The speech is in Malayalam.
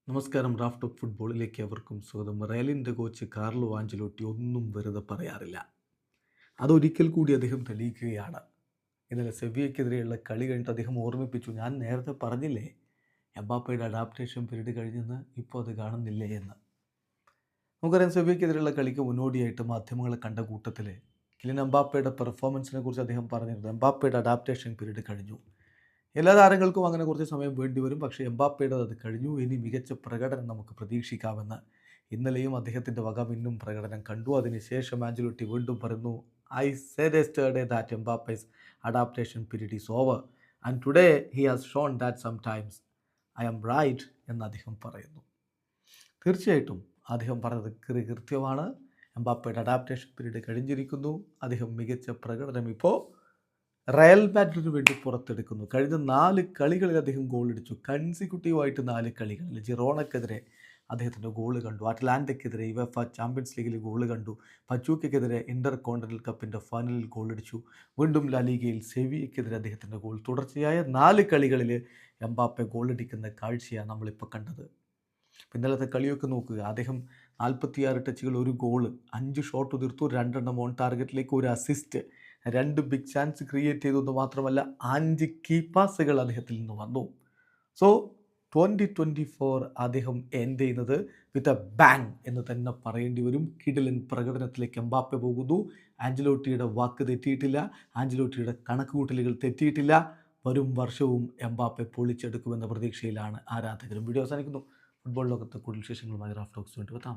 നമസ്കാരം. റാഫ് ടോക്ക് ഫുട്ബോളിലേക്ക് അവർക്കും സ്വാഗതം. റയലിൻ്റെ കോച്ച് കാർലോ ആഞ്ചലോട്ടി ഒന്നും വെറുതെ പറയാറില്ല. അതൊരിക്കൽ കൂടി അദ്ദേഹം തെളിയിക്കുകയാണ്. ഇന്നലെ സെവിയ്യക്കെതിരെയുള്ള കളി കഴിഞ്ഞിട്ട് അദ്ദേഹം ഓർമ്മിപ്പിച്ചു, ഞാൻ നേരത്തെ പറഞ്ഞില്ലേ എംബാപ്പയുടെ അഡാപ്റ്റേഷൻ പീരീഡ് കഴിഞ്ഞെന്ന്, ഇപ്പോൾ അത് കാണുന്നില്ലേ എന്ന്. നമുക്കറിയാം, സെവിയ്യക്കെതിരെയുള്ള കളിക്ക് മുന്നോടിയായിട്ട് മാധ്യമങ്ങളെ കണ്ട കൂട്ടത്തിൽ കിലിയൻ എംബാപ്പയുടെ പെർഫോമൻസിനെ കുറിച്ച് അദ്ദേഹം പറഞ്ഞിരുന്നു. എംബാപ്പയുടെ അഡാപ്റ്റേഷൻ പീരീഡ് കഴിഞ്ഞു. എല്ലാ താരങ്ങൾക്കും അങ്ങനെ കുറച്ച് സമയം വേണ്ടിവരും. പക്ഷേ എംബാപ്പയുടെ അത് കഴിഞ്ഞു. ഇനി മികച്ച പ്രകടനം നമുക്ക് പ്രതീക്ഷിക്കാമെന്ന്. ഇന്നലെയും അദ്ദേഹത്തിൻ്റെ വക മിന്നും പ്രകടനം കണ്ടു. അതിനുശേഷം ആഞ്ചലോട്ടി വീണ്ടും പറയുന്നു, I said yesterday that Mbappe's adaptation period is over and today he has shown that sometimes I am right എന്ന് അദ്ദേഹം പറയുന്നു. തീർച്ചയായിട്ടും അദ്ദേഹം പറഞ്ഞത് കൃത്യമാണ്. എംബാപ്പയുടെ അഡാപ്റ്റേഷൻ പീരീഡ് കഴിഞ്ഞിരിക്കുന്നു. അദ്ദേഹം മികച്ച പ്രകടനം ഇപ്പോൾ റയൽ മാഡ്രിഡിന് വേണ്ടി പുറത്തെടുക്കുന്നു. കഴിഞ്ഞ 4 കളികളിൽ അദ്ദേഹം ഗോളടിച്ചു. കൺസിക്യൂട്ടീവായിട്ട് 4 കളികളിൽ. ജിറോണക്കെതിരെ അദ്ദേഹത്തിൻ്റെ ഗോൾ കണ്ടു. അറ്റ്ലാന്റയ്ക്കെതിരെ യുവേഫ ചാമ്പ്യൻസ് ലീഗിൽ ഗോൾ കണ്ടു. പച്ചൂക്കയ്ക്കെതിരെ ഇന്റർ കോണ്ടിനൽ കപ്പിൻ്റെ ഫൈനലിൽ ഗോളടിച്ചു. വീണ്ടും ലാലിഗയിൽ സെവിയ്യക്കെതിരെ അദ്ദേഹത്തിൻ്റെ ഗോൾ. തുടർച്ചയായ 4 കളികളിൽ എംബാപ്പെ ഗോളടിക്കുന്ന കാഴ്ചയാണ് നമ്മളിപ്പോൾ കണ്ടത്. ഇന്നലത്തെ കളിയൊക്കെ നോക്കുക. അദ്ദേഹം 46 ടച്ചുകൾ, 1 ഗോൾ, 5 ഷോട്ട് തീർത്തു, 2 ഓൺ ടാർഗറ്റിലേക്ക്, 1 അസിസ്റ്റ്, 2 ബിഗ് ചാൻസ് ക്രിയേറ്റ് ചെയ്തെന്ന് മാത്രമല്ല 5 കീ പാസുകൾ അദ്ദേഹത്തിൽ നിന്ന് വന്നു. സോ 2024 അദ്ദേഹം എൻഡ് ചെയ്യുന്നത് വിത്ത് എ ബാങ് എന്ന് തന്നെ പറയേണ്ടി വരും. കിടിലൻ പ്രകടനത്തിലേക്ക് എംബാപ്പെ പോകുന്നു. ആഞ്ചലോട്ടിയുടെ വാക്ക് തെറ്റിയിട്ടില്ല. ആഞ്ചലോട്ടിയുടെ കണക്കുകൂട്ടലുകൾ തെറ്റിയിട്ടില്ല. വരും വർഷവും എംബാപ്പെ പൊളിച്ചെടുക്കുമെന്ന പ്രതീക്ഷയിലാണ് ആരാധകരും. വീഡിയോ അവസാനിക്കുന്നു. ഫുട്ബോൾ ലോകത്ത് കൂടുതൽ വിശേഷങ്ങളുമായി റാഫ് ടോക്സ് വീണ്ടും എത്താം.